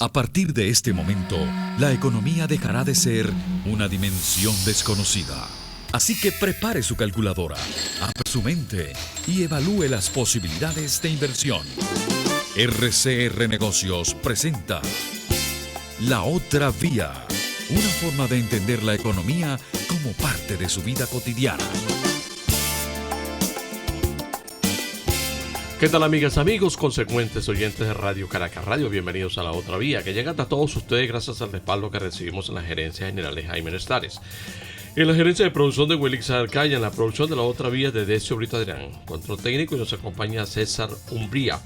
A partir de este momento, la economía dejará de ser una dimensión desconocida. Así que prepare su calculadora, abra su mente y evalúe las posibilidades de inversión. RCR Negocios presenta La Otra Vía, una forma de entender la economía como parte de su vida cotidiana. ¿Qué tal, amigas, amigos, consecuentes oyentes de Radio Caracas Radio? Bienvenidos a La Otra Vía, que llega hasta todos ustedes gracias al respaldo que recibimos en la gerencia general de Jaime Nestares, en la gerencia de producción de Wilix Arcaya, en la producción de La Otra Vía de Decio Brito Adrián, control técnico, y nos acompaña César Umbría,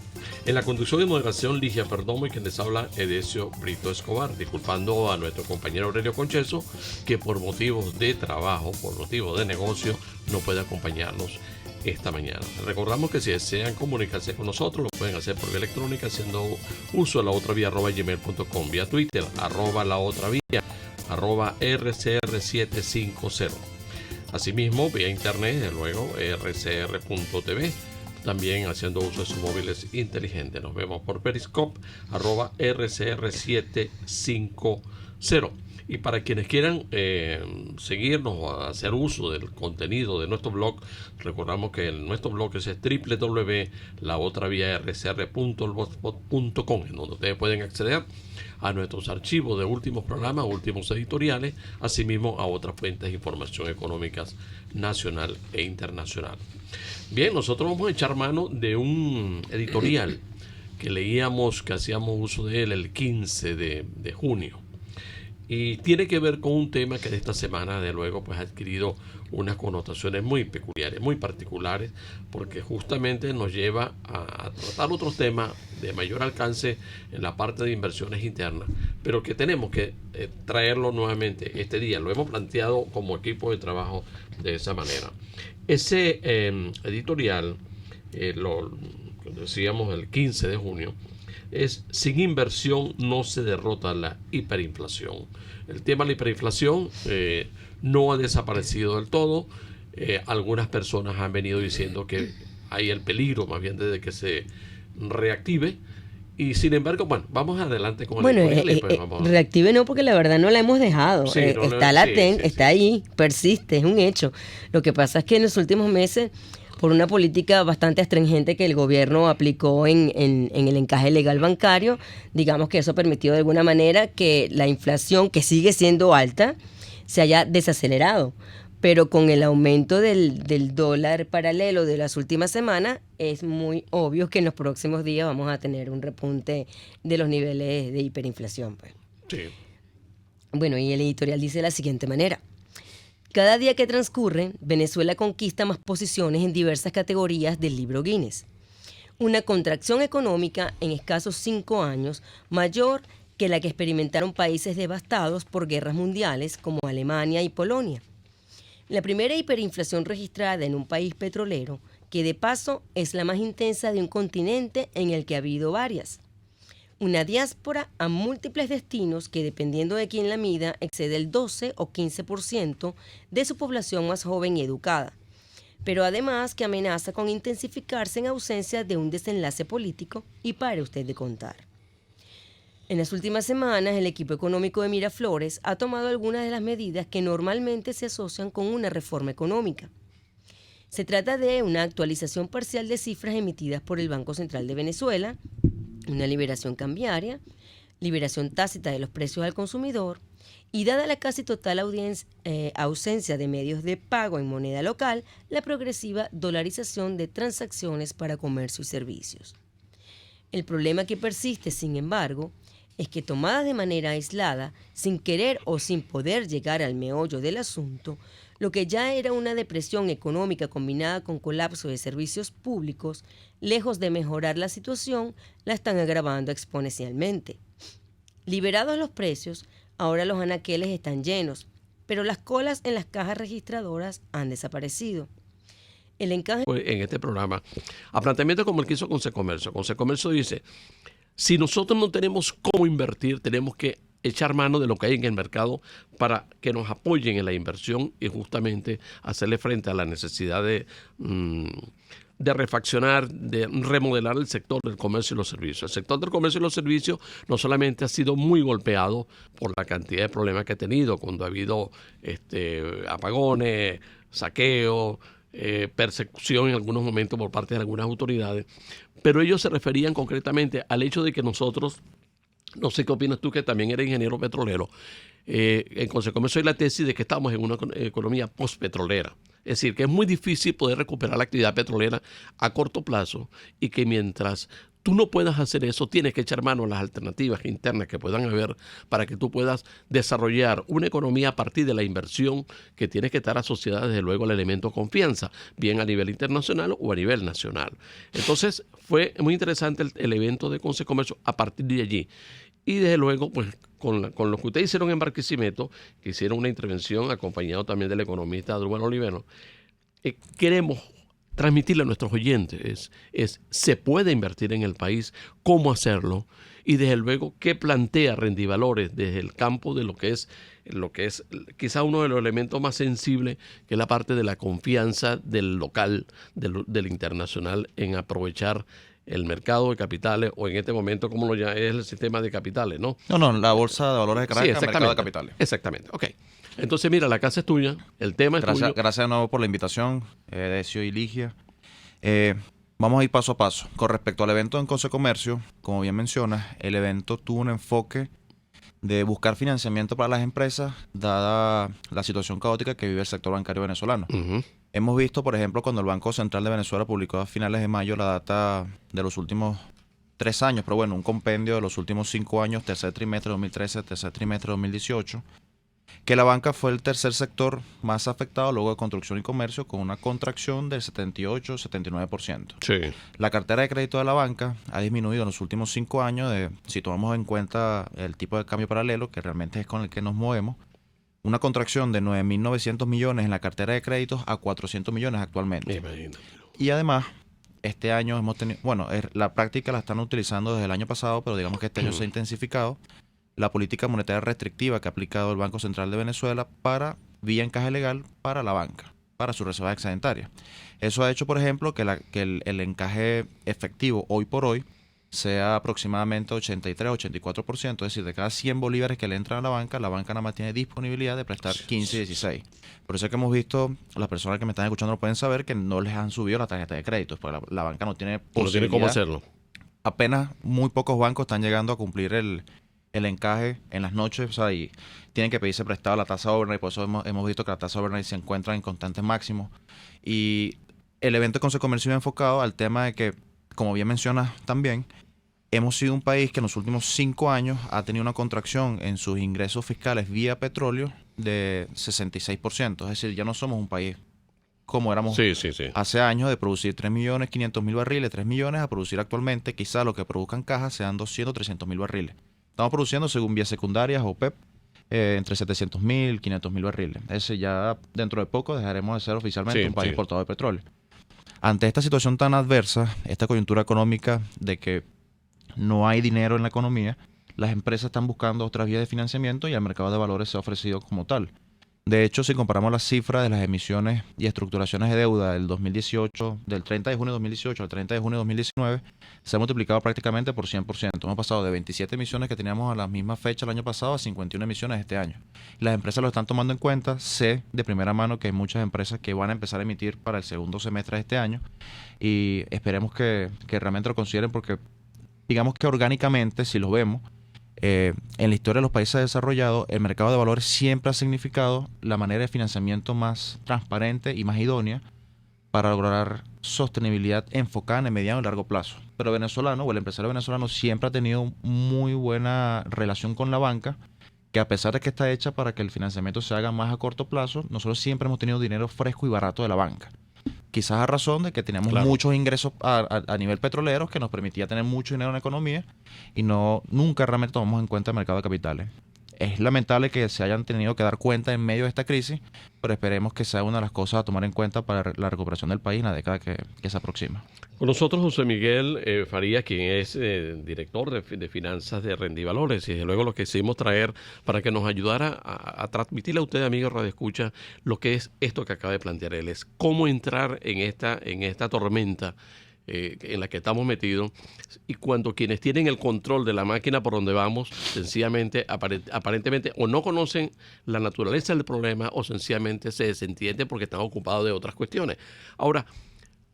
en la conducción y moderación Ligia Perdomo, y quien les habla Edesio Brito Escobar, disculpando a nuestro compañero Aurelio Concheso, que por motivos de trabajo, por motivos de negocio, no puede acompañarnos esta mañana. Recordamos que si desean comunicarse con nosotros, lo pueden hacer por vía electrónica haciendo uso de laotravía@gmail.com, vía Twitter @laotravía, @rcr750. Asimismo, vía internet, desde luego, rcr.tv, también haciendo uso de sus móviles inteligentes. Nos vemos por Periscope, @rcr750. Y para quienes quieran seguirnos o hacer uso del contenido de nuestro blog, recordamos que nuestro blog es www.laotraviarcr.blogspot.com, en donde ustedes pueden acceder a nuestros archivos de últimos programas, últimos editoriales, asimismo a otras fuentes de información económicas nacional e internacional. Bien, nosotros vamos a echar mano de un editorial que leíamos, que hacíamos uso de él el 15 de junio. Y tiene que ver con un tema que de esta semana, de luego, pues ha adquirido unas connotaciones muy peculiares, muy particulares, porque justamente nos lleva a tratar otros temas de mayor alcance en la parte de inversiones internas, pero que tenemos que traerlo nuevamente este día. Lo hemos planteado como equipo de trabajo de esa manera. Ese editorial, lo decíamos el 15 de junio, es: sin inversión no se derrota la hiperinflación. El tema de la hiperinflación no ha desaparecido del todo. Algunas personas han venido diciendo que hay el peligro más bien de que se reactive. Y sin embargo, bueno, vamos adelante con el editorial. Reactive no, porque la verdad no la hemos dejado. Sí, está latente, está ahí, persiste, es un hecho. Lo que pasa es que en los últimos meses, por una política bastante astringente que el gobierno aplicó en el encaje legal bancario, digamos que eso permitió de alguna manera que la inflación, que sigue siendo alta, se haya desacelerado. Pero con el aumento del dólar paralelo de las últimas semanas, es muy obvio que en los próximos días vamos a tener un repunte de los niveles de hiperinflación, pues. Sí. Bueno, y el editorial dice de la siguiente manera: cada día que transcurre, Venezuela conquista más posiciones en diversas categorías del libro Guinness. Una contracción económica en escasos 5 años, mayor que la que experimentaron países devastados por guerras mundiales como Alemania y Polonia. La primera hiperinflación registrada en un país petrolero, que de paso es la más intensa de un continente en el que ha habido varias. Una diáspora a múltiples destinos que, dependiendo de quién la mida, excede el 12 o 15% de su población más joven y educada, pero además que amenaza con intensificarse en ausencia de un desenlace político, y pare usted de contar. En las últimas semanas, el equipo económico de Miraflores ha tomado algunas de las medidas que normalmente se asocian con una reforma económica. Se trata de una actualización parcial de cifras emitidas por el Banco Central de Venezuela, una liberación cambiaria, liberación tácita de los precios al consumidor, y dada la casi total ausencia de medios de pago en moneda local, la progresiva dolarización de transacciones para comercio y servicios. El problema que persiste, sin embargo, es que tomadas de manera aislada, sin querer o sin poder llegar al meollo del asunto, lo que ya era una depresión económica combinada con colapso de servicios públicos, lejos de mejorar la situación, la están agravando exponencialmente. Liberados los precios, ahora los anaqueles están llenos, pero las colas en las cajas registradoras han desaparecido. El encaje En este programa, a planteamiento como el que hizo Consecomercio. Consecomercio dice: si nosotros no tenemos cómo invertir, tenemos que echar mano de lo que hay en el mercado para que nos apoyen en la inversión y justamente hacerle frente a la necesidad de de refaccionar, de remodelar el sector del comercio y los servicios. El sector del comercio y los servicios no solamente ha sido muy golpeado por la cantidad de problemas que ha tenido, cuando ha habido apagones, saqueo, persecución en algunos momentos por parte de algunas autoridades, pero ellos se referían concretamente al hecho de que nosotros, no sé qué opinas tú, que también eres ingeniero petrolero, en Consecomercio hay la tesis de que estamos en una economía postpetrolera. Es decir, que es muy difícil poder recuperar la actividad petrolera a corto plazo y que mientras tú no puedas hacer eso, tienes que echar mano a las alternativas internas que puedan haber para que tú puedas desarrollar una economía a partir de la inversión que tiene que estar asociada desde luego al elemento confianza, bien a nivel internacional o a nivel nacional. Entonces fue muy interesante el evento de Consecomercio a partir de allí. Y desde luego, pues con lo que ustedes hicieron en Barquisimeto, que hicieron una intervención acompañado también del economista Adrúbal Olivero, queremos transmitirle a nuestros oyentes se puede invertir en el país, cómo hacerlo y desde luego qué plantea Rendivalores desde el campo de lo que es quizá uno de los elementos más sensibles, que es la parte de la confianza del local, del internacional en aprovechar el mercado de capitales, o en este momento, como lo llama, es el sistema de capitales, ¿no? No, la Bolsa de Valores de Caracas, Sí, mercado de capitales. Exactamente, ok. Entonces, mira, la casa es tuya, el tema es tuyo. Gracias de nuevo por la invitación, Decio y Ligia. Vamos a ir paso a paso. Con respecto al evento en Consecomercio, como bien mencionas, el evento tuvo un enfoque de buscar financiamiento para las empresas, dada la situación caótica que vive el sector bancario venezolano. Uh-huh. Hemos visto, por ejemplo, cuando el Banco Central de Venezuela publicó a finales de mayo la data de los últimos 3 años, pero bueno, un compendio de los últimos 5 años, tercer trimestre de 2013, tercer trimestre de 2018, que la banca fue el tercer sector más afectado luego de construcción y comercio, con una contracción del 78-79%. Sí. La cartera de crédito de la banca ha disminuido en los últimos 5 años, si tomamos en cuenta el tipo de cambio paralelo, que realmente es con el que nos movemos, una contracción de 9.900 millones en la cartera de créditos a 400 millones actualmente. Imagínate. Y además, este año hemos tenido, la práctica la están utilizando desde el año pasado, pero digamos que este año se ha intensificado la política monetaria restrictiva que ha aplicado el Banco Central de Venezuela vía encaje legal para la banca, para su reserva excedentaria. Eso ha hecho, por ejemplo, que el encaje efectivo hoy por hoy sea aproximadamente 83-84%, es decir, de cada 100 bolívares que le entran a la banca nada más tiene disponibilidad de prestar 15 y 16. Por eso es que hemos visto, las personas que me están escuchando lo pueden saber, que no les han subido la tarjeta de crédito, porque la banca no tiene posibilidad. No tiene cómo hacerlo. Apenas muy pocos bancos están llegando a cumplir el encaje en las noches, y tienen que pedirse prestado la tasa overnight, por eso hemos visto que la tasa overnight se encuentra en constantes máximos. Y el evento de Consecomercio enfocado al tema de que, como bien mencionas también, hemos sido un país que en los últimos 5 años ha tenido una contracción en sus ingresos fiscales vía petróleo de 66%. Es decir, ya no somos un país como éramos hace años, de producir 3.500.000 barriles, 3 millones, a producir actualmente, quizá lo que produzcan cajas sean 200-300.000 barriles. Estamos produciendo, según vías secundarias o PEP, entre 700.000 y 500.000 barriles. Ese ya dentro de poco dejaremos de ser oficialmente un país exportador de petróleo. Ante esta situación tan adversa, esta coyuntura económica de que no hay dinero en la economía, las empresas están buscando otras vías de financiamiento y el mercado de valores se ha ofrecido como tal. De hecho, si comparamos las cifras de las emisiones y estructuraciones de deuda del 2018, del 30 de junio de 2018 al 30 de junio de 2019, se ha multiplicado prácticamente por 100%. Hemos pasado de 27 emisiones que teníamos a la misma fecha el año pasado a 51 emisiones este año. Las empresas lo están tomando en cuenta. Sé de primera mano que hay muchas empresas que van a empezar a emitir para el segundo semestre de este año y esperemos que realmente lo consideren, porque digamos que orgánicamente, si lo vemos, en la historia de los países desarrollados, el mercado de valores siempre ha significado la manera de financiamiento más transparente y más idónea para lograr sostenibilidad enfocada en el mediano y largo plazo. Pero el empresario venezolano siempre ha tenido muy buena relación con la banca, que a pesar de que está hecha para que el financiamiento se haga más a corto plazo, nosotros siempre hemos tenido dinero fresco y barato de la banca. Quizás a razón de que teníamos muchos ingresos a nivel petrolero que nos permitía tener mucho dinero en la economía y nunca realmente tomamos en cuenta el mercado de capitales. es lamentable que se hayan tenido que dar cuenta en medio de esta crisis, pero esperemos que sea una de las cosas a tomar en cuenta para la recuperación del país en la década que se aproxima. Con nosotros José Miguel Farías, quien es director de finanzas de Rendivalores, y desde luego lo que quisimos traer para que nos ayudara a transmitirle a usted, amigo Radio Escucha, lo que es esto que acaba de plantear él, es cómo entrar en esta tormenta en la que estamos metidos, y cuando quienes tienen el control de la máquina por donde vamos, sencillamente, aparentemente, o no conocen la naturaleza del problema, o sencillamente se desentienden porque están ocupados de otras cuestiones. Ahora,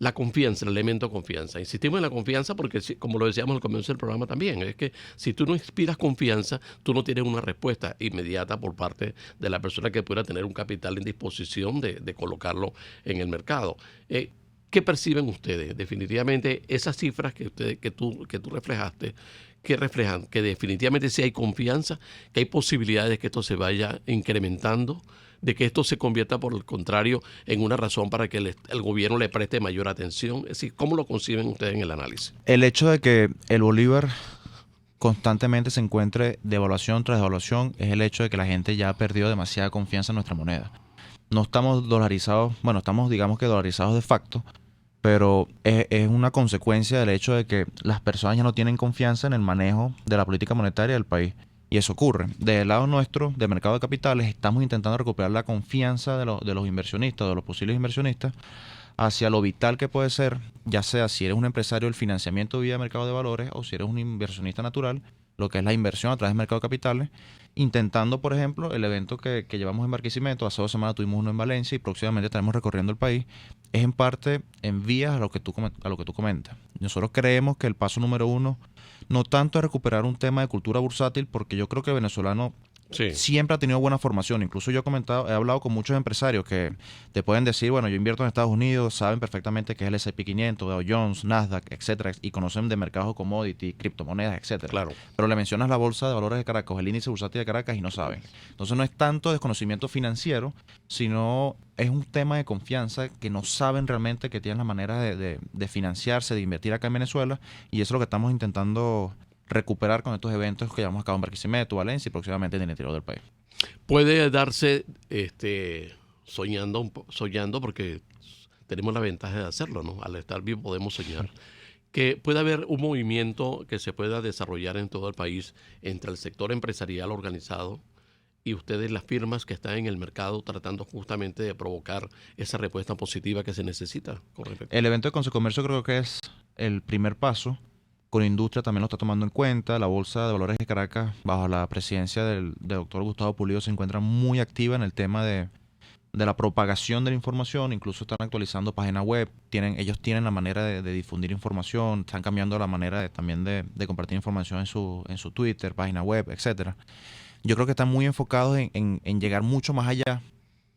la confianza, el elemento confianza. Insistimos en la confianza porque, como lo decíamos al comienzo del programa también, es que si tú no inspiras confianza, tú no tienes una respuesta inmediata por parte de la persona que pueda tener un capital en disposición de colocarlo en el mercado. ¿Qué perciben ustedes? Definitivamente esas cifras que tú reflejaste, que reflejan que definitivamente sí hay confianza, que hay posibilidades de que esto se vaya incrementando, de que esto se convierta, por el contrario, en una razón para que el gobierno le preste mayor atención. Es decir, ¿cómo lo conciben ustedes en el análisis? El hecho de que el bolívar constantemente se encuentre devaluación tras devaluación es el hecho de que la gente ya ha perdido demasiada confianza en nuestra moneda. No estamos dolarizados, bueno, estamos digamos que dolarizados de facto, pero es una consecuencia del hecho de que las personas ya no tienen confianza en el manejo de la política monetaria del país. Y eso ocurre. Del lado nuestro, del mercado de capitales, estamos intentando recuperar la confianza de los inversionistas, de los posibles inversionistas, hacia lo vital que puede ser, ya sea si eres un empresario del financiamiento vía mercado de valores o si eres un inversionista natural, lo que es la inversión a través del mercado de capitales, intentando, por ejemplo, el evento que llevamos en Barquisimeto. Hace 2 semanas tuvimos uno en Valencia y próximamente estaremos recorriendo el país. Es en parte en vías a lo que tú comentas. Nosotros creemos que el paso número 1 no tanto es recuperar un tema de cultura bursátil, porque yo creo que el venezolano siempre ha tenido buena formación. Incluso yo he hablado con muchos empresarios que te pueden decir, bueno, yo invierto en Estados Unidos, saben perfectamente que es el S&P 500, Dow Jones, Nasdaq, etcétera, y conocen de mercados commodity, criptomonedas, etcétera. Claro. Pero le mencionas la Bolsa de Valores de Caracas, el índice bursátil de Caracas, y no saben. Entonces no es tanto desconocimiento financiero, sino es un tema de confianza, que no saben realmente que tienen la manera de financiarse, de invertir acá en Venezuela, y eso es lo que estamos intentando recuperar con estos eventos que llevamos a cabo en Barquisimeto, Valencia y próximamente en el interior del país. Puede darse soñando, porque tenemos la ventaja de hacerlo, ¿no? Al estar bien podemos soñar. Que pueda haber un movimiento que se pueda desarrollar en todo el país entre el sector empresarial organizado y ustedes, las firmas que están en el mercado, tratando justamente de provocar esa respuesta positiva que se necesita. ¿Correcto? El evento de Consecomercio creo que es el primer paso. Con industria también lo está tomando en cuenta. La Bolsa de Valores de Caracas, bajo la presidencia del doctor Gustavo Pulido, se encuentra muy activa en el tema de la propagación de la información. Incluso están actualizando página web. Ellos tienen la manera de difundir información. Están cambiando la manera también de compartir información en su Twitter, página web, etcétera. Yo creo que están muy enfocados en llegar mucho más allá,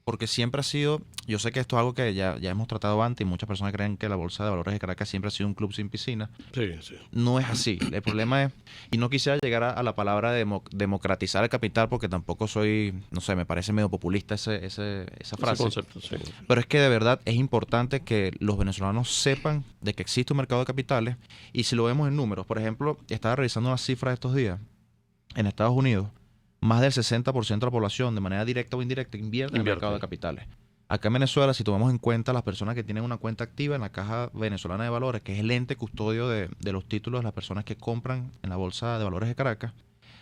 porque siempre ha sido, yo sé que esto es algo que ya hemos tratado antes y muchas personas creen que la Bolsa de Valores de Caracas siempre ha sido un club sin piscina. Sí. No es así. El problema es, y no quisiera llegar a la palabra democratizar el capital, porque tampoco soy, no sé, me parece medio populista esa frase. Ese concepto, sí. Pero es que de verdad es importante que los venezolanos sepan de que existe un mercado de capitales, y si lo vemos en números, por ejemplo, estaba revisando unas cifras estos días, en Estados Unidos, más del 60% de la población, de manera directa o indirecta, invierte en el mercado de capitales. Acá en Venezuela, si tomamos en cuenta las personas que tienen una cuenta activa en la Caja Venezolana de Valores, que es el ente custodio de los títulos de las personas que compran en la Bolsa de Valores de Caracas,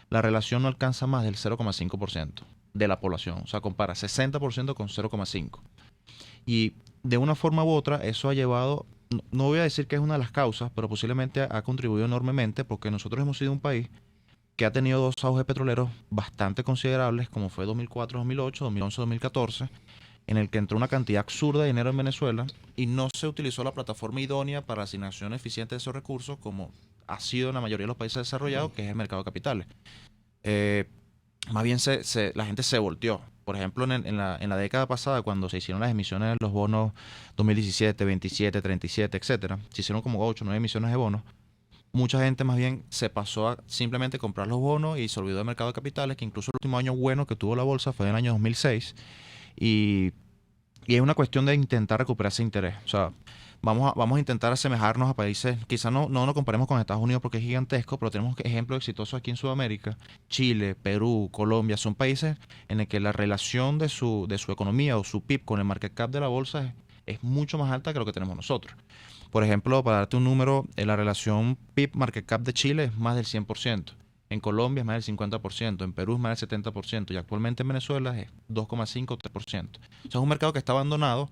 la relación no alcanza más del 0,5% de la población. O sea, compara 60% con 0,5%. Y de una forma u otra, eso ha llevado, no voy a decir que es una de las causas, pero posiblemente ha contribuido enormemente, porque nosotros hemos sido un país que ha tenido 2 auges petroleros bastante considerables, como fue 2004-2008, 2011-2014, en el que entró una cantidad absurda de dinero en Venezuela y no se utilizó la plataforma idónea para la asignación eficiente de esos recursos, como ha sido en la mayoría de los países desarrollados, que es el mercado de capitales. Más bien la gente se volteó. Por ejemplo, en la década pasada, cuando se hicieron las emisiones de los bonos 2017, 27, 37, etcétera, se hicieron como 8 o 9 emisiones de bonos. Mucha gente más bien se pasó a simplemente comprar los bonos y se olvidó del mercado de capitales, que incluso el último año bueno que tuvo la bolsa fue en el año 2006. Y es una cuestión de intentar recuperar ese interés. O sea, vamos a intentar asemejarnos a países, quizás no nos comparemos con Estados Unidos porque es gigantesco, pero tenemos ejemplos exitosos aquí en Sudamérica. Chile, Perú, Colombia, son países en el que la relación de su economía o su PIB con el market cap de la bolsa es mucho más alta que lo que tenemos nosotros. Por ejemplo, para darte un número, la relación PIB-market cap de Chile es más del 100%. En Colombia es más del 50%, en Perú es más del 70% y actualmente en Venezuela es 2,5 o 3%. O sea, es un mercado que está abandonado,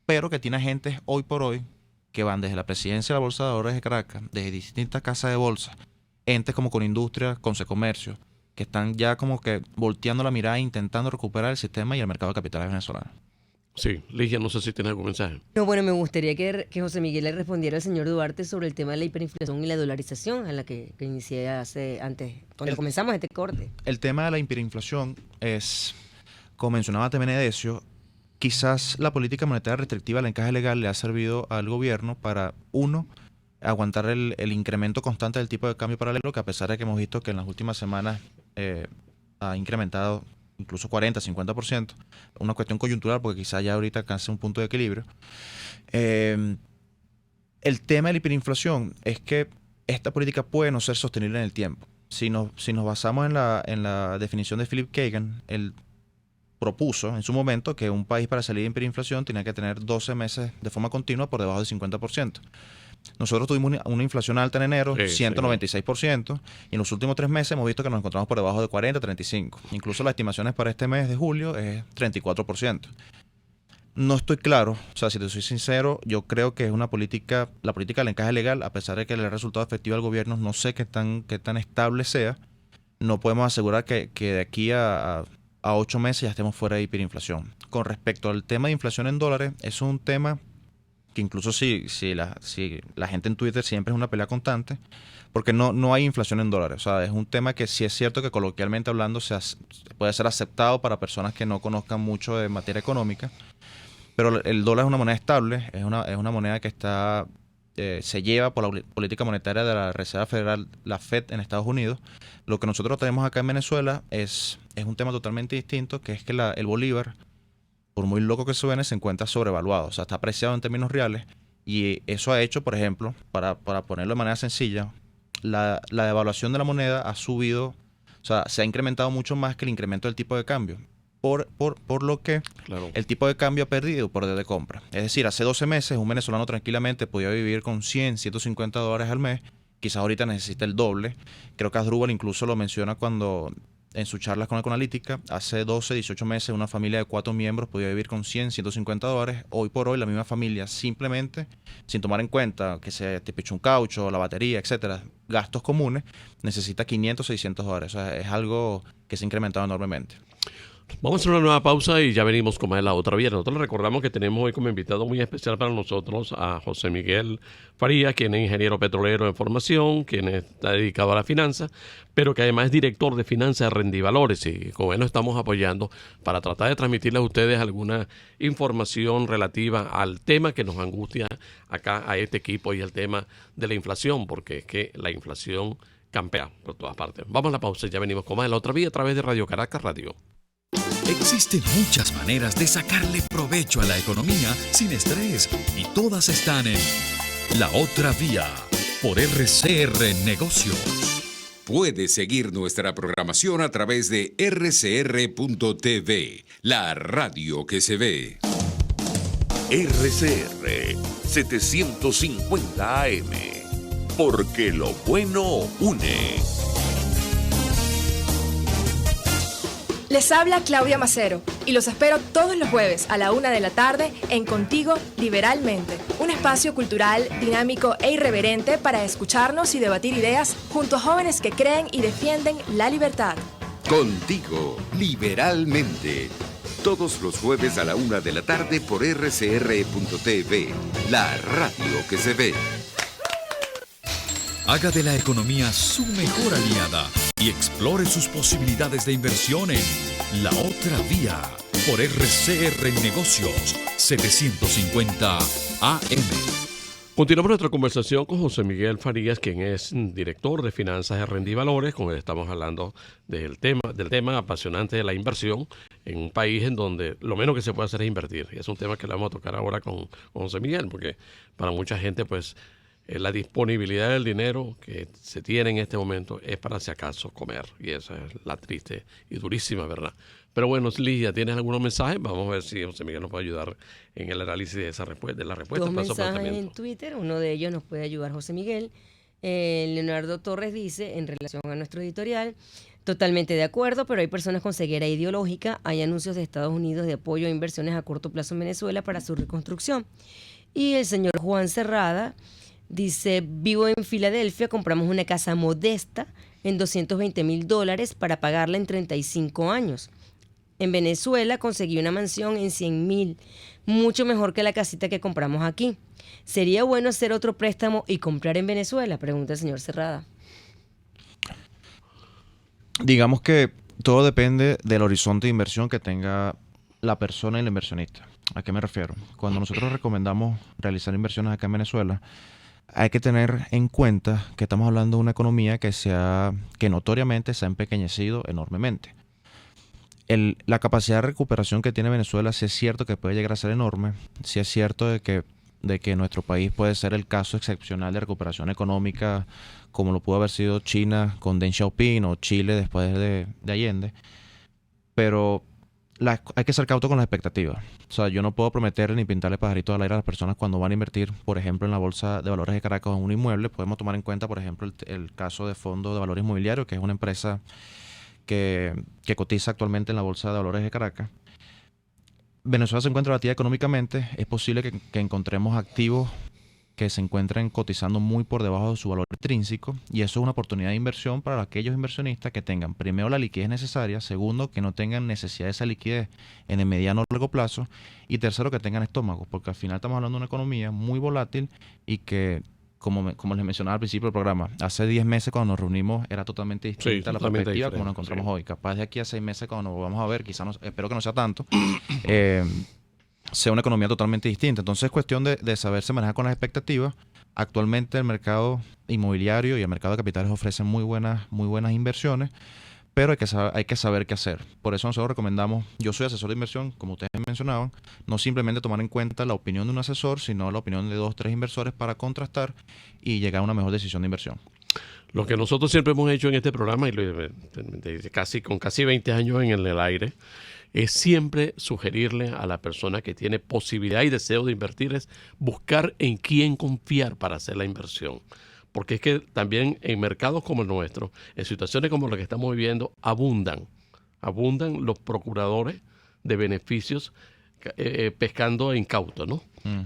pero que tiene agentes hoy por hoy que van desde la presidencia de la Bolsa de Valores de Caracas, desde distintas casas de bolsa, entes como Conindustria, Consecomercio, que están ya como que volteando la mirada e intentando recuperar el sistema y el mercado de capitales venezolano. Sí, Ligia, no sé si tienes algún mensaje. No, bueno, me gustaría que José Miguel le respondiera al señor Duarte sobre el tema de la hiperinflación y la dolarización a la que inicié antes, cuando comenzamos este corte. El tema de la hiperinflación es, como mencionaba Temene Decio, quizás la política monetaria restrictiva al encaje legal le ha servido al gobierno para, uno, aguantar el incremento constante del tipo de cambio paralelo, que a pesar de que hemos visto que en las últimas semanas ha incrementado incluso 40, 50%, una cuestión coyuntural porque quizá ya ahorita alcance un punto de equilibrio. El tema de la hiperinflación es que esta política puede no ser sostenible en el tiempo. Si nos basamos en la definición de Philip Kagan, él propuso en su momento que un país para salir de hiperinflación tenía que tener 12 meses de forma continua por debajo del 50%. Nosotros tuvimos una inflación alta en enero, 196%, y en los últimos 3 meses hemos visto que nos encontramos por debajo de 40, 35%. Incluso las estimaciones para este mes de julio es 34%. No estoy claro, o sea, si te soy sincero, yo creo que es la política del encaje legal, a pesar de que el resultado efectivo al gobierno no sé qué tan estable sea, no podemos asegurar que de aquí a 8 meses ya estemos fuera de hiperinflación. Con respecto al tema de inflación en dólares, es un tema que incluso si la gente en Twitter siempre es una pelea constante, porque no hay inflación en dólares. O sea, es un tema que sí es cierto que coloquialmente hablando puede ser aceptado para personas que no conozcan mucho de materia económica, pero el dólar es una moneda estable, es una moneda que se lleva por la política monetaria de la Reserva Federal, la Fed en Estados Unidos. Lo que nosotros tenemos acá en Venezuela es un tema totalmente distinto, que es que el bolívar, por muy loco que suene, se encuentra sobrevaluado, o sea, está apreciado en términos reales, y eso ha hecho, por ejemplo, para ponerlo de manera sencilla, la devaluación de la moneda ha subido, o sea, se ha incrementado mucho más que el incremento del tipo de cambio, por lo que el tipo de cambio ha perdido poder de compra. Es decir, hace 12 meses un venezolano tranquilamente podía vivir con 100, 150 dólares al mes, quizás ahorita necesita el doble. Creo que Asdrúbal incluso lo menciona cuando en sus charlas con Econalítica, hace 12, 18 meses una familia de 4 miembros podía vivir con 100, 150 dólares. Hoy por hoy la misma familia, simplemente sin tomar en cuenta que se te pichó un caucho, la batería, etcétera, gastos comunes, necesita 500, 600 dólares. O sea, es algo que se ha incrementado enormemente. Vamos a hacer una nueva pausa y ya venimos con más de La Otra Vía. Nosotros les recordamos que tenemos hoy como invitado muy especial para nosotros a José Miguel Farías, quien es ingeniero petrolero en formación, quien está dedicado a la finanza, pero que además es director de finanzas, rendivalores, y con él nos estamos apoyando para tratar de transmitirles a ustedes alguna información relativa al tema que nos angustia acá a este equipo y el tema de la inflación, porque es que la inflación campea por todas partes. Vamos a la pausa y ya venimos con más de La Otra Vía a través de Radio Caracas Radio. Existen muchas maneras de sacarle provecho a la economía sin estrés y todas están en La Otra Vía por RCR Negocios. Puedes seguir nuestra programación a través de rcr.tv, la radio que se ve. RCR 750 AM, porque lo bueno une. Les habla Claudia Macero y los espero todos los jueves a la 1 de la tarde en Contigo Liberalmente, un espacio cultural, dinámico e irreverente para escucharnos y debatir ideas junto a jóvenes que creen y defienden la libertad. Contigo Liberalmente, todos los jueves a la 1 de la tarde por rcr.tv, la radio que se ve. Haga de la economía su mejor aliada y explore sus posibilidades de inversión en La Otra Vía por RCR Negocios 750 AM. Continuamos nuestra conversación con José Miguel Farías, quien es director de finanzas de Renta y Valores, con él estamos hablando del tema apasionante de la inversión en un país en donde lo menos que se puede hacer es invertir. Y es un tema que le vamos a tocar ahora con José Miguel, porque para mucha gente, pues, la disponibilidad del dinero que se tiene en este momento es para, si acaso, comer. Y esa es la triste y durísima verdad. Pero bueno, Ligia, ¿tienes algunos mensajes? Vamos a ver si José Miguel nos puede ayudar en el análisis de la respuesta. Dos mensajes en Twitter, uno de ellos nos puede ayudar José Miguel. Leonardo Torres dice, en relación a nuestro editorial, totalmente de acuerdo, pero hay personas con ceguera ideológica. Hay anuncios de Estados Unidos de apoyo a inversiones a corto plazo en Venezuela para su reconstrucción. Y el señor Juan Cerrada dice, vivo en Filadelfia, compramos una casa modesta en $220,000 para pagarla en 35 años. En Venezuela conseguí una mansión en 100,000, mucho mejor que la casita que compramos aquí. ¿Sería bueno hacer otro préstamo y comprar en Venezuela? Pregunta el señor Cerrada. Digamos que todo depende del horizonte de inversión que tenga la persona y el inversionista. ¿A qué me refiero? Cuando nosotros recomendamos realizar inversiones acá en Venezuela, hay que tener en cuenta que estamos hablando de una economía que notoriamente se ha empequeñecido enormemente. La capacidad de recuperación que tiene Venezuela, sí es cierto que puede llegar a ser enorme, sí es cierto de que nuestro país puede ser el caso excepcional de recuperación económica, como lo pudo haber sido China con Deng Xiaoping o Chile después de Allende, pero hay que ser cauto con las expectativas. O sea, yo no puedo prometer ni pintarle pajaritos al aire a las personas cuando van a invertir, por ejemplo, en la Bolsa de Valores de Caracas en un inmueble. Podemos tomar en cuenta, por ejemplo, el caso de Fondo de Valores Inmobiliarios, que es una empresa que cotiza actualmente en la Bolsa de Valores de Caracas. Venezuela se encuentra batida económicamente. Es posible que encontremos activos que se encuentren cotizando muy por debajo de su valor intrínseco, y eso es una oportunidad de inversión para aquellos inversionistas que tengan, primero, la liquidez necesaria, segundo, que no tengan necesidad de esa liquidez en el mediano o largo plazo, y tercero, que tengan estómago, porque al final estamos hablando de una economía muy volátil y que, como les mencionaba al principio del programa, hace 10 meses cuando nos reunimos era totalmente distinta la perspectiva como nos encontramos hoy. Capaz de aquí a 6 meses cuando nos vamos a ver, quizás espero que no sea tanto, sea una economía totalmente distinta. Entonces es cuestión de saberse manejar con las expectativas. Actualmente el mercado inmobiliario y el mercado de capitales ofrecen muy buenas inversiones, pero hay que saber qué hacer. Por eso nosotros recomendamos, yo soy asesor de inversión, como ustedes mencionaban, no simplemente tomar en cuenta la opinión de un asesor, sino la opinión de 2 o 3 inversores para contrastar y llegar a una mejor decisión de inversión. Lo que nosotros siempre hemos hecho en este programa, y con casi 20 años en el aire, es siempre sugerirle a la persona que tiene posibilidad y deseo de invertir, es buscar en quién confiar para hacer la inversión. Porque es que también en mercados como el nuestro, en situaciones como la que estamos viviendo, abundan los procuradores de beneficios pescando incauto, ¿no?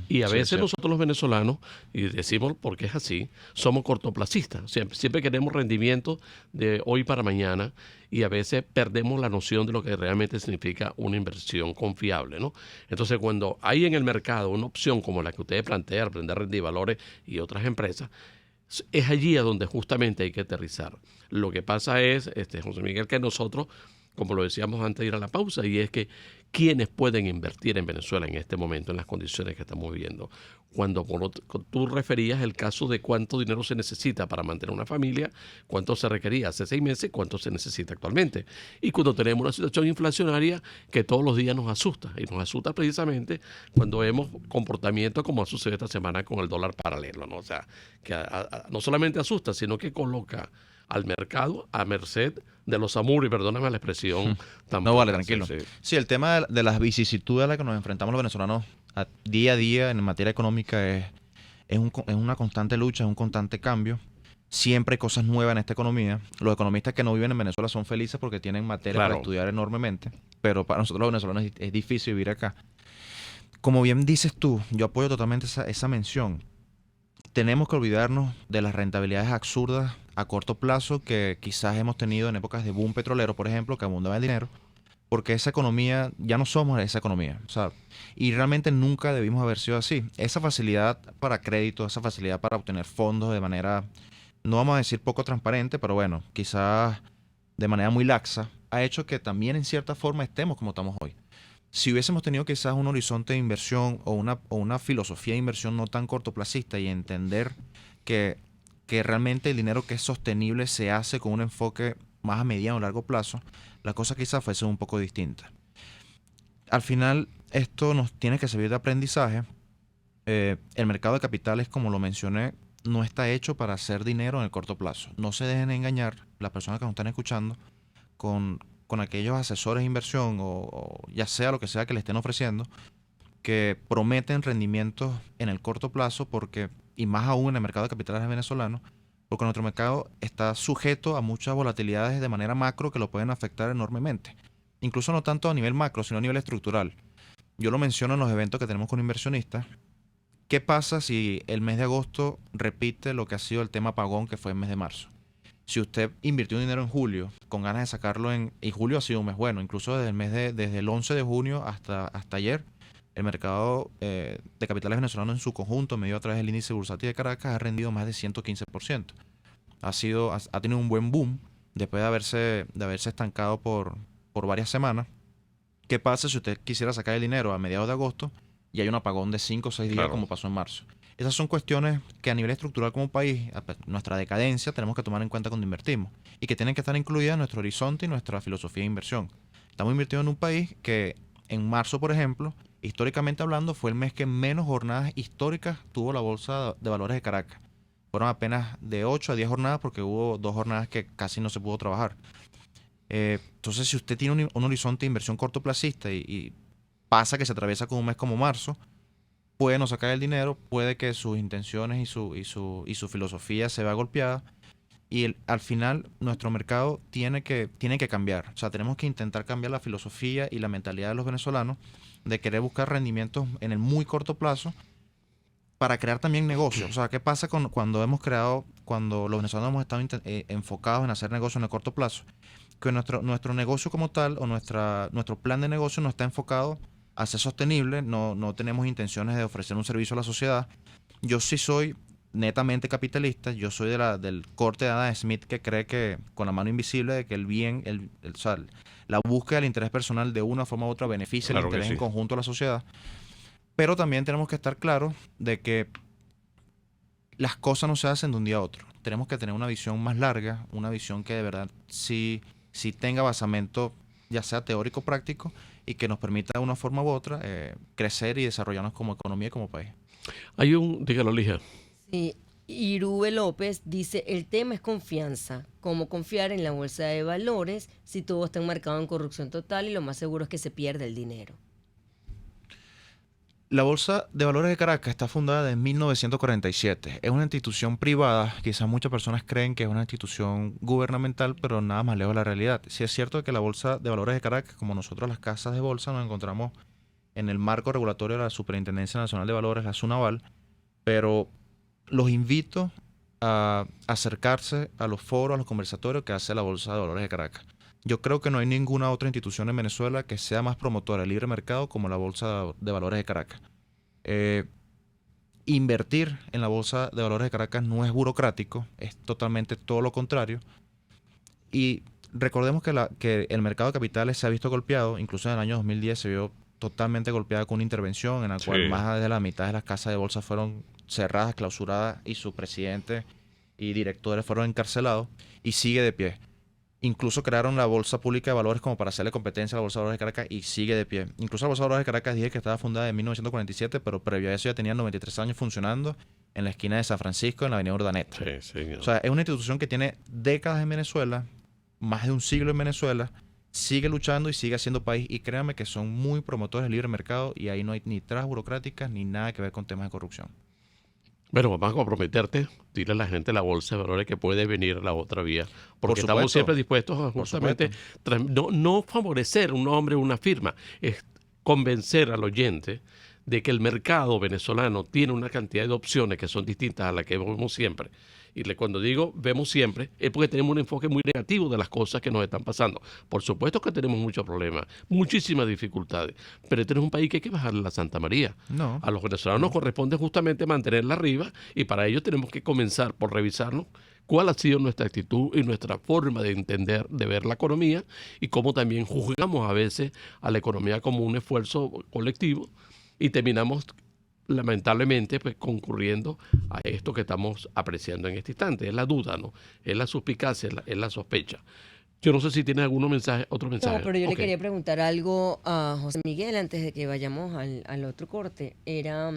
Y a veces nosotros los venezolanos, y decimos porque es así, somos cortoplacistas. Siempre queremos rendimiento de hoy para mañana, y a veces perdemos la noción de lo que realmente significa una inversión confiable, ¿no? Entonces, cuando hay en el mercado una opción como la que ustedes plantean, aprender a rendir valores y otras empresas, es allí a donde justamente hay que aterrizar. Lo que pasa es, José Miguel, que nosotros, como lo decíamos antes de ir a la pausa, y es que ¿quiénes pueden invertir en Venezuela en este momento, en las condiciones que estamos viviendo? Cuando tú referías el caso de cuánto dinero se necesita para mantener una familia, cuánto se requería hace 6 meses, cuánto se necesita actualmente. Y cuando tenemos una situación inflacionaria que todos los días nos asusta, y nos asusta precisamente cuando vemos comportamientos como ha sucedido esta semana con el dólar paralelo, ¿no? O sea, que no solamente asusta, sino que coloca al mercado a merced de los amures, perdóname la expresión. No vale, tranquilo. Sí, el tema de las vicisitudes a las que nos enfrentamos los venezolanos día a día en materia económica es una constante lucha, es un constante cambio. Siempre hay cosas nuevas en esta economía. Los economistas que no viven en Venezuela son felices porque tienen materia para estudiar enormemente, pero para nosotros los venezolanos es difícil vivir acá. Como bien dices tú, yo apoyo totalmente esa mención. Tenemos que olvidarnos de las rentabilidades absurdas a corto plazo que quizás hemos tenido en épocas de boom petrolero, por ejemplo, que abundaba el dinero, porque esa economía, ya no somos esa economía, o sea, y realmente nunca debimos haber sido así. Esa facilidad para crédito, esa facilidad para obtener fondos de manera, no vamos a decir poco transparente, pero bueno, quizás de manera muy laxa, ha hecho que también en cierta forma estemos como estamos hoy. Si hubiésemos tenido quizás un horizonte de inversión o una filosofía de inversión no tan cortoplacista y entender que realmente el dinero que es sostenible se hace con un enfoque más a mediano o largo plazo, la cosa quizás fuese un poco distinta. Al final, esto nos tiene que servir de aprendizaje. El mercado de capitales, como lo mencioné, no está hecho para hacer dinero en el corto plazo. No se dejen engañar las personas que nos están escuchando con aquellos asesores de inversión o ya sea lo que sea que le estén ofreciendo, que prometen rendimientos en el corto plazo y más aún en el mercado de capitales venezolano, porque nuestro mercado está sujeto a muchas volatilidades de manera macro que lo pueden afectar enormemente. Incluso no tanto a nivel macro, sino a nivel estructural. Yo lo menciono en los eventos que tenemos con inversionistas. ¿Qué pasa si el mes de agosto repite lo que ha sido el tema apagón que fue el mes de marzo? Si usted invirtió dinero en julio con ganas de sacarlo y julio ha sido un mes bueno, incluso desde el 11 de junio hasta ayer, el mercado de capitales venezolanos en su conjunto, medido a través del índice bursátil de Caracas, ha rendido más de 115%. Ha tenido un buen boom después de haberse estancado por varias semanas. ¿Qué pasa si usted quisiera sacar el dinero a mediados de agosto y hay un apagón de 5 o 6 días Claro. como pasó en marzo? Esas son cuestiones que a nivel estructural como país, nuestra decadencia, tenemos que tomar en cuenta cuando invertimos y que tienen que estar incluidas en nuestro horizonte y nuestra filosofía de inversión. Estamos invirtiendo en un país que en marzo, por ejemplo, históricamente hablando, fue el mes que menos jornadas históricas tuvo la Bolsa de Valores de Caracas. Fueron apenas de 8 a 10 jornadas porque hubo 2 jornadas que casi no se pudo trabajar. Entonces, si usted tiene un horizonte de inversión cortoplacista y pasa que se atraviesa con un mes como marzo, puede no sacar el dinero, puede que sus intenciones y su filosofía se vea golpeada y al final nuestro mercado tiene que cambiar. O sea, tenemos que intentar cambiar la filosofía y la mentalidad de los venezolanos de querer buscar rendimientos en el muy corto plazo para crear también negocios. O sea, ¿qué pasa cuando los venezolanos hemos estado enfocados en hacer negocios en el corto plazo? Que nuestro negocio como tal o nuestro plan de negocio no está enfocado a ser sostenible, no tenemos intenciones de ofrecer un servicio a la sociedad. Yo sí soy netamente capitalista, yo soy del corte de Adam Smith que cree que con la mano invisible de que el bien, o sea, la búsqueda del interés personal de una forma u otra beneficia Claro el que interés sí. en conjunto de la sociedad. Pero también tenemos que estar claros de que las cosas no se hacen de un día a otro. Tenemos que tener una visión más larga, una visión que de verdad sí tenga basamento, ya sea teórico o práctico, y que nos permita de una forma u otra crecer y desarrollarnos como economía y como país. Dígalo, Ligia. Sí, Irube López dice, el tema es confianza. ¿Cómo confiar en la bolsa de valores si todo está enmarcado en corrupción total y lo más seguro es que se pierde el dinero? La Bolsa de Valores de Caracas está fundada en 1947. Es una institución privada. Quizás muchas personas creen que es una institución gubernamental, pero nada más lejos de la realidad. Sí es cierto que la Bolsa de Valores de Caracas, como nosotros las casas de bolsa, nos encontramos en el marco regulatorio de la Superintendencia Nacional de Valores, la SUNAVAL, pero los invito a acercarse a los foros, a los conversatorios que hace la Bolsa de Valores de Caracas. Yo creo que no hay ninguna otra institución en Venezuela que sea más promotora del libre mercado como la Bolsa de Valores de Caracas. Invertir en la Bolsa de Valores de Caracas no es burocrático, es totalmente todo lo contrario. Y recordemos que el mercado de capitales se ha visto golpeado, incluso en el año 2010 se vio totalmente golpeado con una intervención en la cual más de la mitad de las casas de bolsa fueron cerradas, clausuradas y su presidente y directores fueron encarcelados y sigue de pie. Incluso crearon la Bolsa Pública de Valores como para hacerle competencia a la Bolsa de Valores de Caracas y sigue de pie. Incluso la Bolsa de Valores de Caracas dije que estaba fundada en 1947, pero previo a eso ya tenía 93 años funcionando en la esquina de San Francisco, en la avenida Urdaneta. Sí, señor. O sea, es una institución que tiene décadas en Venezuela, más de un siglo en Venezuela, sigue luchando y sigue haciendo país. Y créanme que son muy promotores del libre mercado y ahí no hay ni trabas burocráticas ni nada que ver con temas de corrupción. Bueno, vamos a comprometerte, dile a la gente de la Bolsa de Valores que puede venir a la otra vía, porque Por estamos supuesto. siempre dispuestos a Por justamente no favorecer un nombre o una firma, es convencer al oyente de que el mercado venezolano tiene una cantidad de opciones que son distintas a las que vemos siempre. Y cuando digo vemos siempre, es porque tenemos un enfoque muy negativo de las cosas que nos están pasando. Por supuesto que tenemos muchos problemas, muchísimas dificultades, pero este no es un país que hay que bajarle la Santa María. No. A los venezolanos nos corresponde justamente mantenerla arriba y para ello tenemos que comenzar por revisarnos cuál ha sido nuestra actitud y nuestra forma de entender, de ver la economía, y cómo también juzgamos a veces a la economía como un esfuerzo colectivo y terminamos lamentablemente pues concurriendo a esto que estamos apreciando en este instante. Es la duda, ¿no? Es la suspicacia, es la sospecha. Yo no sé si tiene otro mensaje. No, pero yo le quería preguntar algo a José Miguel antes de que vayamos al otro corte. Era,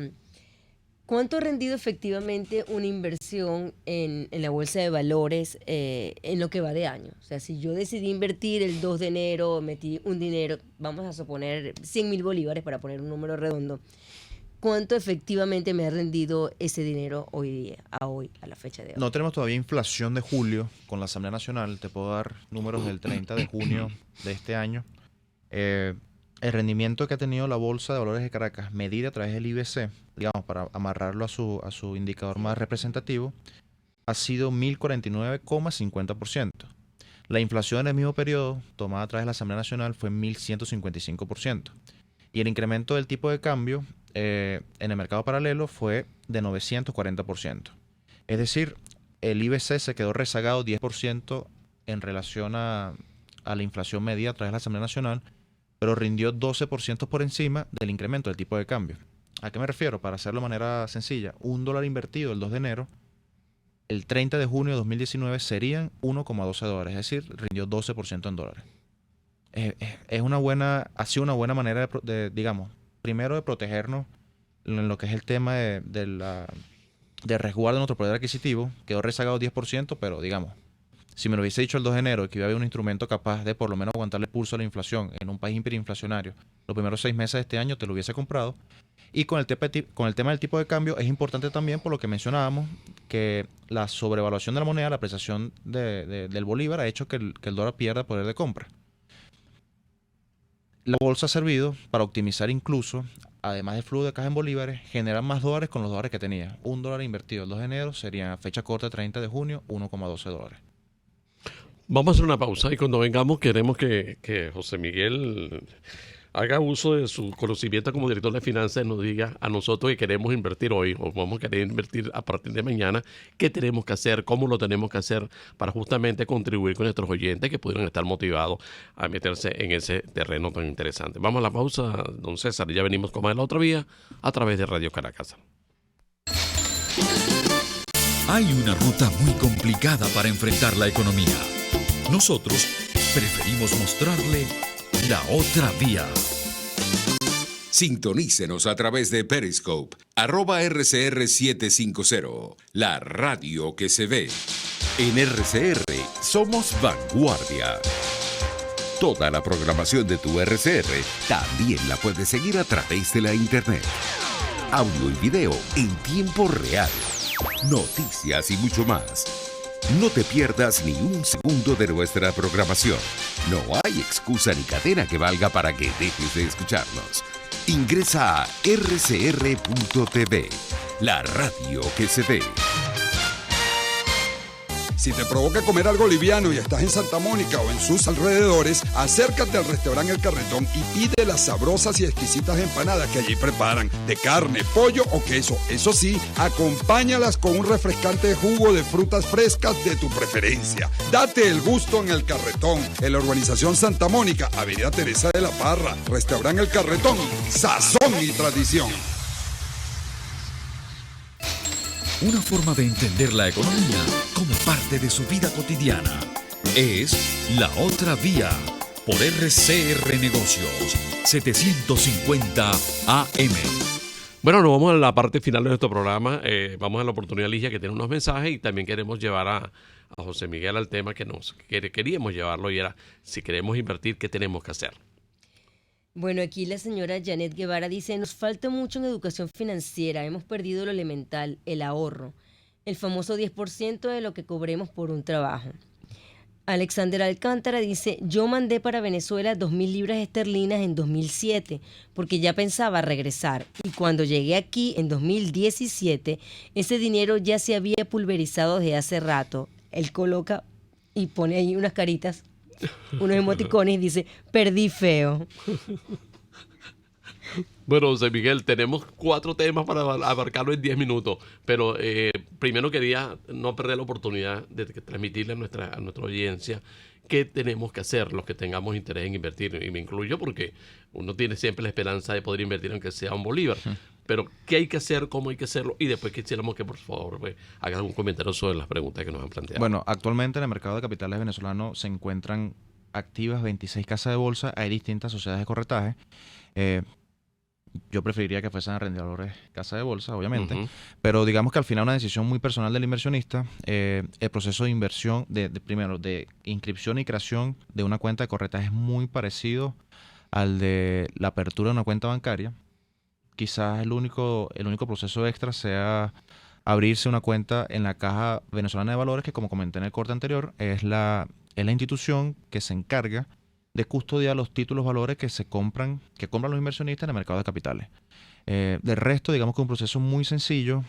¿cuánto ha rendido efectivamente una inversión en la bolsa de valores en lo que va de año? O sea, si yo decidí invertir el 2 de enero, metí un dinero, vamos a suponer 100.000 bolívares para poner un número redondo, ¿cuánto efectivamente me ha rendido ese dinero hoy día, a la fecha de hoy? No tenemos todavía inflación de julio con la Asamblea Nacional. Te puedo dar números del 30 de junio de este año. El rendimiento que ha tenido la Bolsa de Valores de Caracas, medida a través del IBC, digamos, para amarrarlo a su indicador más representativo, ha sido 1.049,50%. La inflación en el mismo periodo, tomada a través de la Asamblea Nacional, fue 1.155%. Y el incremento del tipo de cambio en el mercado paralelo fue de 940%. Es decir, el IBC se quedó rezagado 10% en relación a la inflación medida a través de la Asamblea Nacional, pero rindió 12% por encima del incremento del tipo de cambio. ¿A qué me refiero? Para hacerlo de manera sencilla, $1 invertido el 2 de enero, el 30 de junio de 2019 serían $1,12, es decir, rindió 12% en dólares. Ha sido una buena manera de, digamos, primero de protegernos en lo que es el tema de resguardo de nuestro poder adquisitivo. Quedó rezagado 10%, pero digamos, si me lo hubiese dicho el 2 de enero que iba a haber un instrumento capaz de por lo menos aguantarle el pulso a la inflación en un país hiperinflacionario, los primeros 6 meses de este año te lo hubiese comprado. Y con el tema del tipo de cambio es importante también por lo que mencionábamos, que la sobrevaluación de la moneda, la apreciación del bolívar ha hecho que el dólar pierda poder de compra. La bolsa ha servido para optimizar incluso, además del flujo de caja en bolívares, generar más dólares con los dólares que tenía. $1 invertido el 2 de enero sería, fecha corta 30 de junio, $1,12. Vamos a hacer una pausa y cuando vengamos queremos que José Miguel haga uso de su conocimiento como director de finanzas y nos diga a nosotros que queremos invertir hoy o vamos a querer invertir a partir de mañana, qué tenemos que hacer, cómo lo tenemos que hacer para justamente contribuir con nuestros oyentes que pudieran estar motivados a meterse en ese terreno tan interesante. Vamos a la pausa, don César, y ya venimos con más de La Otra Vía a través de Radio Caracas. Hay una ruta muy complicada para enfrentar la economía. Nosotros preferimos mostrarle la otra vía. Sintonícenos a través de Periscope, @RCR750, la radio que se ve. En RCR somos vanguardia. Toda la programación de tu RCR también la puedes seguir a través de la internet. Audio y video en tiempo real. Noticias y mucho más. No te pierdas ni un segundo de nuestra programación. No hay excusa ni cadena que valga para que dejes de escucharnos. Ingresa a rcr.tv, la radio que se ve. Si te provoca comer algo liviano y estás en Santa Mónica o en sus alrededores, acércate al restaurante El Carretón y pide las sabrosas y exquisitas empanadas que allí preparan, de carne, pollo o queso. Eso sí, acompáñalas con un refrescante jugo de frutas frescas de tu preferencia. Date el gusto en El Carretón, en la urbanización Santa Mónica, Avenida Teresa de la Parra. Restaurante El Carretón, sazón y tradición. Una forma de entender la economía como parte de su vida cotidiana. Es La Otra Vía, por RCR Negocios, 750 AM. Bueno, nos vamos a la parte final de nuestro programa. Vamos a la oportunidad, Ligia, que tiene unos mensajes y también queremos llevar a José Miguel al tema que queríamos llevarlo y era, si queremos invertir, ¿qué tenemos que hacer? Bueno, aquí la señora Janet Guevara dice, nos falta mucho en educación financiera, hemos perdido lo elemental, el ahorro, el famoso 10% de lo que cobremos por un trabajo. Alexander Alcántara dice, yo mandé para Venezuela 2.000 libras esterlinas en 2007 porque ya pensaba regresar y cuando llegué aquí en 2017 ese dinero ya se había pulverizado desde hace rato. Él coloca y pone ahí unas caritas, unos emoticones y dice, perdí feo. Bueno, José Miguel, tenemos 4 temas para abarcarlo en 10 minutos, pero primero quería no perder la oportunidad de transmitirle a nuestra audiencia qué tenemos que hacer los que tengamos interés en invertir, y me incluyo porque uno tiene siempre la esperanza de poder invertir aunque sea un bolívar, pero qué hay que hacer, cómo hay que hacerlo, y después quisiéramos que por favor hagan un comentario sobre las preguntas que nos han planteado. Bueno, actualmente en el mercado de capitales venezolano se encuentran activas 26 casas de bolsa, hay distintas sociedades de corretaje. Yo preferiría que fuesen a rendidores casa de bolsa, obviamente, pero digamos que al final una decisión muy personal del inversionista. El proceso de inversión, primero, de inscripción y creación de una cuenta de corretaje es muy parecido al de la apertura de una cuenta bancaria. Quizás el único proceso extra sea abrirse una cuenta en la Caja Venezolana de Valores, que como comenté en el corte anterior, es la institución que se encarga de custodiar los títulos valores que compran los inversionistas en el mercado de capitales. Del resto, digamos que un proceso muy sencillo.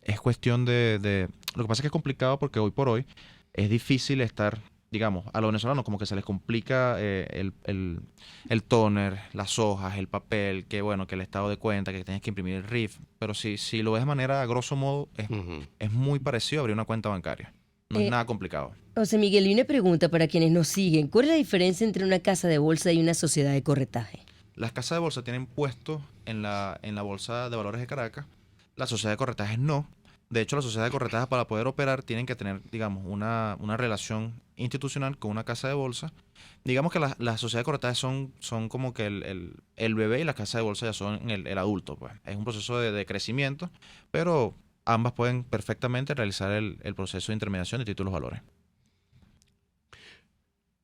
Es cuestión de lo que pasa es que es complicado porque hoy por hoy es difícil estar, digamos, a los venezolanos como que se les complica el toner, las hojas, el papel, que el estado de cuenta, que tienes que imprimir el RIF. Pero si lo ves de manera, a grosso modo, es muy parecido a abrir una cuenta bancaria. No es nada complicado. José Miguel, y una pregunta para quienes nos siguen. ¿Cuál es la diferencia entre una casa de bolsa y una sociedad de corretaje? Las casas de bolsa tienen puestos en la Bolsa de Valores de Caracas. Las sociedades de corretaje no. De hecho, las sociedades de corretaje, para poder operar, tienen que tener, digamos, una relación institucional con una casa de bolsa. Digamos que las sociedades de corretaje son como que el bebé, y las casas de bolsa ya son el adulto. Pues. Es un proceso de crecimiento, pero ambas pueden perfectamente realizar el proceso de intermediación de títulos valores.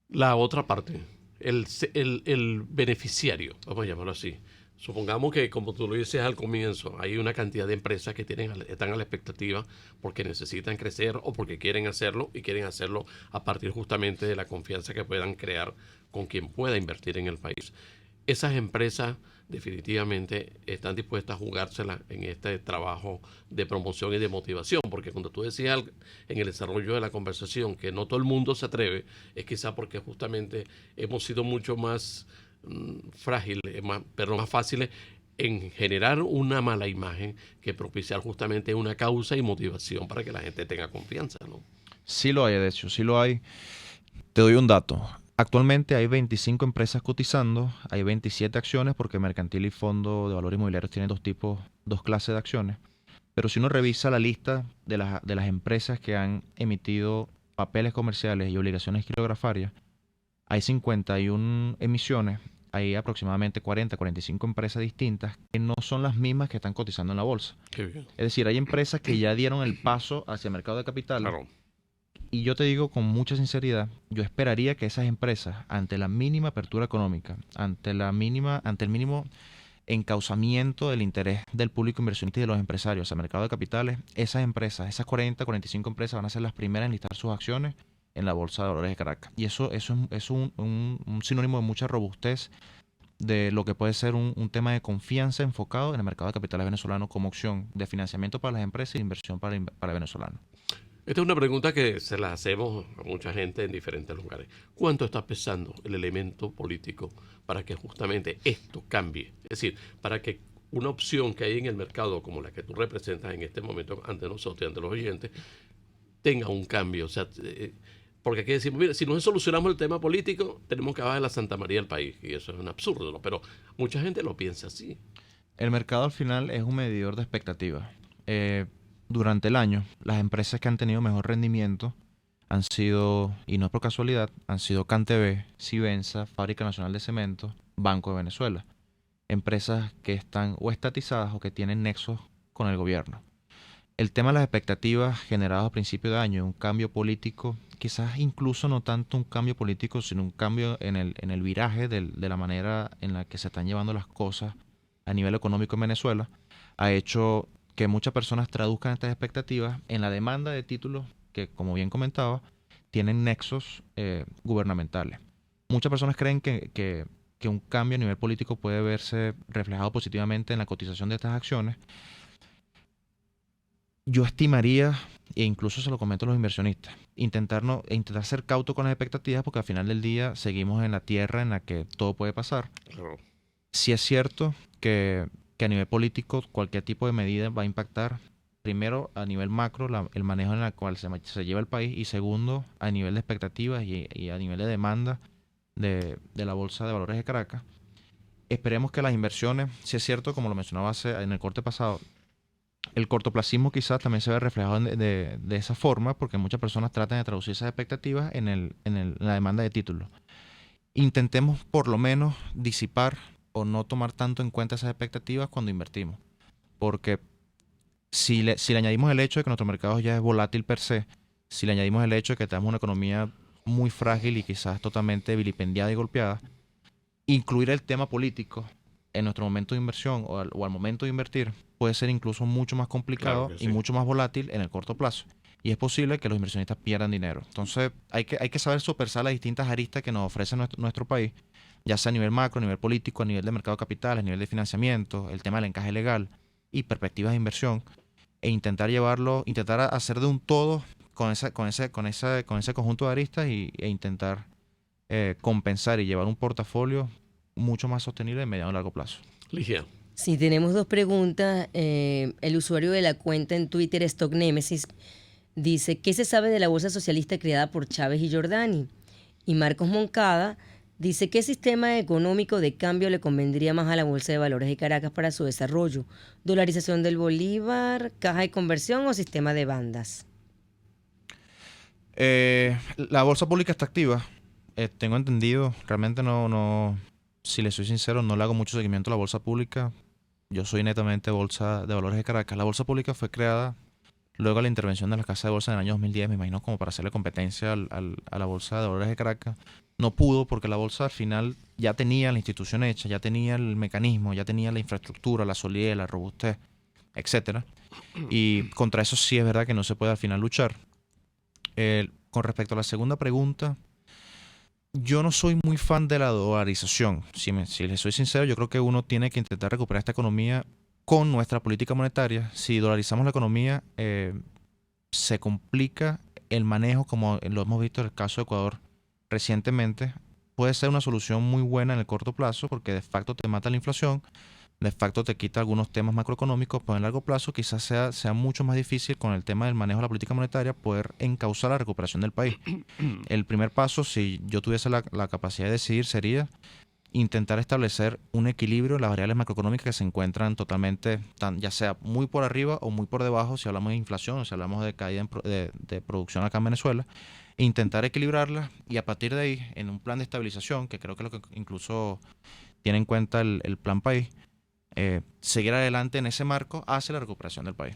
La otra parte, el beneficiario, vamos a llamarlo así. Supongamos que, como tú lo dices al comienzo, hay una cantidad de empresas que están a la expectativa porque necesitan crecer o porque quieren hacerlo, y quieren hacerlo a partir justamente de la confianza que puedan crear con quien pueda invertir en el país. Esas empresas definitivamente están dispuestas a jugársela en este trabajo de promoción y de motivación, porque cuando tú decías en el desarrollo de la conversación que no todo el mundo se atreve, es quizá porque justamente hemos sido mucho más frágiles, más fáciles en generar una mala imagen que propiciar justamente una causa y motivación para que la gente tenga confianza, ¿no? Sí lo hay, de hecho, sí lo hay. Te doy un dato. Actualmente hay 25 empresas cotizando, hay 27 acciones, porque Mercantil y Fondo de Valores Inmobiliarios tienen dos clases de acciones. Pero si uno revisa la lista de las empresas que han emitido papeles comerciales y obligaciones quirografarias, hay 51 emisiones, hay aproximadamente 45 empresas distintas que no son las mismas que están cotizando en la bolsa. Qué bien. Es decir, hay empresas que ya dieron el paso hacia el mercado de capitales. Claro. Y yo te digo con mucha sinceridad, yo esperaría que esas empresas, ante la mínima apertura económica, ante el mínimo encauzamiento del interés del público inversionista y de los empresarios al mercado de capitales, esas empresas, esas 45 empresas van a ser las primeras en listar sus acciones en la Bolsa de Valores de Caracas. Y eso es un sinónimo de mucha robustez de lo que puede ser un tema de confianza enfocado en el mercado de capitales venezolano como opción de financiamiento para las empresas y de inversión para el venezolano. Esta es una pregunta que se la hacemos a mucha gente en diferentes lugares. ¿Cuánto está pesando el elemento político para que justamente esto cambie? Es decir, para que una opción que hay en el mercado como la que tú representas en este momento ante nosotros y ante los oyentes tenga un cambio. O sea, porque aquí decimos, mira, si no solucionamos el tema político, tenemos que bajar la Santa María del país. Y eso es un absurdo, ¿no? Pero mucha gente lo piensa así. El mercado al final es un medidor de expectativas. Durante el año, las empresas que han tenido mejor rendimiento han sido, y no es por casualidad, han sido CanTV, Sivenza, Fábrica Nacional de Cemento, Banco de Venezuela. Empresas que están o estatizadas o que tienen nexos con el gobierno. El tema de las expectativas generadas a principio de año, un cambio político, quizás incluso no tanto un cambio político, sino un cambio en el viraje de la manera en la que se están llevando las cosas a nivel económico en Venezuela, ha hecho que muchas personas traduzcan estas expectativas en la demanda de títulos que, como bien comentaba, tienen nexos gubernamentales. Muchas personas creen que un cambio a nivel político puede verse reflejado positivamente en la cotización de estas acciones. Yo estimaría, e incluso se lo comento a los inversionistas, intentar ser cauto con las expectativas, porque al final del día seguimos en la tierra en la que todo puede pasar. Claro. Sí es cierto que que a nivel político cualquier tipo de medida va a impactar, primero a nivel macro, el manejo en el cual se lleva el país, y segundo a nivel de expectativas y a nivel de demanda de la Bolsa de Valores de Caracas. Esperemos que las inversiones, si es cierto, como lo mencionaba en el corte pasado, el cortoplacismo quizás también se ve reflejado de esa forma, porque muchas personas tratan de traducir esas expectativas en la demanda de títulos. Intentemos por lo menos disipar o no tomar tanto en cuenta esas expectativas cuando invertimos, porque si le añadimos el hecho de que nuestro mercado ya es volátil per se, si le añadimos el hecho de que tenemos una economía muy frágil y quizás totalmente vilipendiada y golpeada, incluir el tema político en nuestro momento de inversión o al momento de invertir puede ser incluso mucho más complicado y mucho más volátil en el corto plazo. Y es posible que los inversionistas pierdan dinero. Entonces hay que saber sopesar las distintas aristas que nos ofrece nuestro país, ya sea a nivel macro, a nivel político, a nivel de mercado de capitales, a nivel de financiamiento, el tema del encaje legal y perspectivas de inversión, e intentar hacer de un todo con ese conjunto de aristas e intentar compensar y llevar un portafolio mucho más sostenible de mediano y largo plazo. Ligia. Sí, tenemos dos preguntas. El usuario de la cuenta en Twitter, Stock Nemesis, dice: ¿qué se sabe de la bolsa socialista creada por Chávez y Giordani? Y Marcos Moncada dice: ¿qué sistema económico de cambio le convendría más a la Bolsa de Valores de Caracas para su desarrollo? ¿Dolarización del bolívar, caja de conversión o sistema de bandas? La bolsa pública está activa. Tengo entendido, realmente no, si le soy sincero, no le hago mucho seguimiento a la bolsa pública. Yo soy netamente Bolsa de Valores de Caracas. La bolsa pública fue creada luego de la intervención de la Casa de Bolsa en el año 2010, me imagino como para hacerle competencia a la Bolsa de Valores de Caracas. No pudo, porque la bolsa al final ya tenía la institución hecha, ya tenía el mecanismo, ya tenía la infraestructura, la solidez, la robustez, etcétera. Y contra eso sí es verdad que no se puede al final luchar. Con respecto a la segunda pregunta, yo no soy muy fan de la dolarización. Si les soy sincero, yo creo que uno tiene que intentar recuperar esta economía con nuestra política monetaria. Si dolarizamos la economía, se complica el manejo, como lo hemos visto en el caso de Ecuador recientemente. Puede ser una solución muy buena en el corto plazo, porque de facto te mata la inflación, de facto te quita algunos temas macroeconómicos, pero en largo plazo quizás sea mucho más difícil con el tema del manejo de la política monetaria poder encauzar la recuperación del país. El primer paso, si yo tuviese la capacidad de decidir, sería intentar establecer un equilibrio en las variables macroeconómicas que se encuentran totalmente, ya sea muy por arriba o muy por debajo, si hablamos de inflación o si hablamos de caída de producción acá en Venezuela, e intentar equilibrarlas, y a partir de ahí, en un plan de estabilización, que creo que es lo que incluso tiene en cuenta el Plan País, seguir adelante en ese marco hacia la recuperación del país.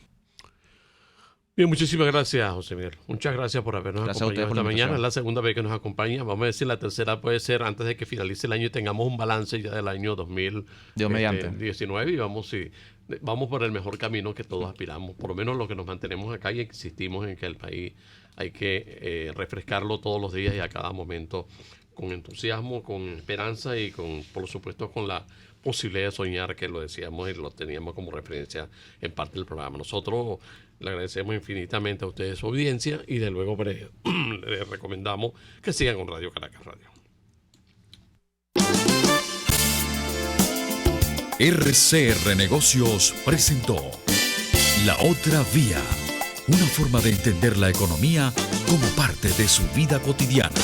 Bien, muchísimas gracias, José Miguel. Muchas gracias por habernos acompañado esta mañana. Es la segunda vez que nos acompaña. Vamos a decir, la tercera puede ser antes de que finalice el año y tengamos un balance ya del año 2019 y vamos por el mejor camino que todos aspiramos. Por lo menos los que nos mantenemos acá y insistimos en que el país hay que refrescarlo todos los días y a cada momento con entusiasmo, con esperanza y por supuesto con la posibilidad de soñar, que lo decíamos y lo teníamos como referencia en parte del programa. Nosotros le agradecemos infinitamente a ustedes su audiencia y de luego les recomendamos que sigan con Radio Caracas Radio. RCR Negocios presentó La Otra Vía, una forma de entender la economía como parte de su vida cotidiana.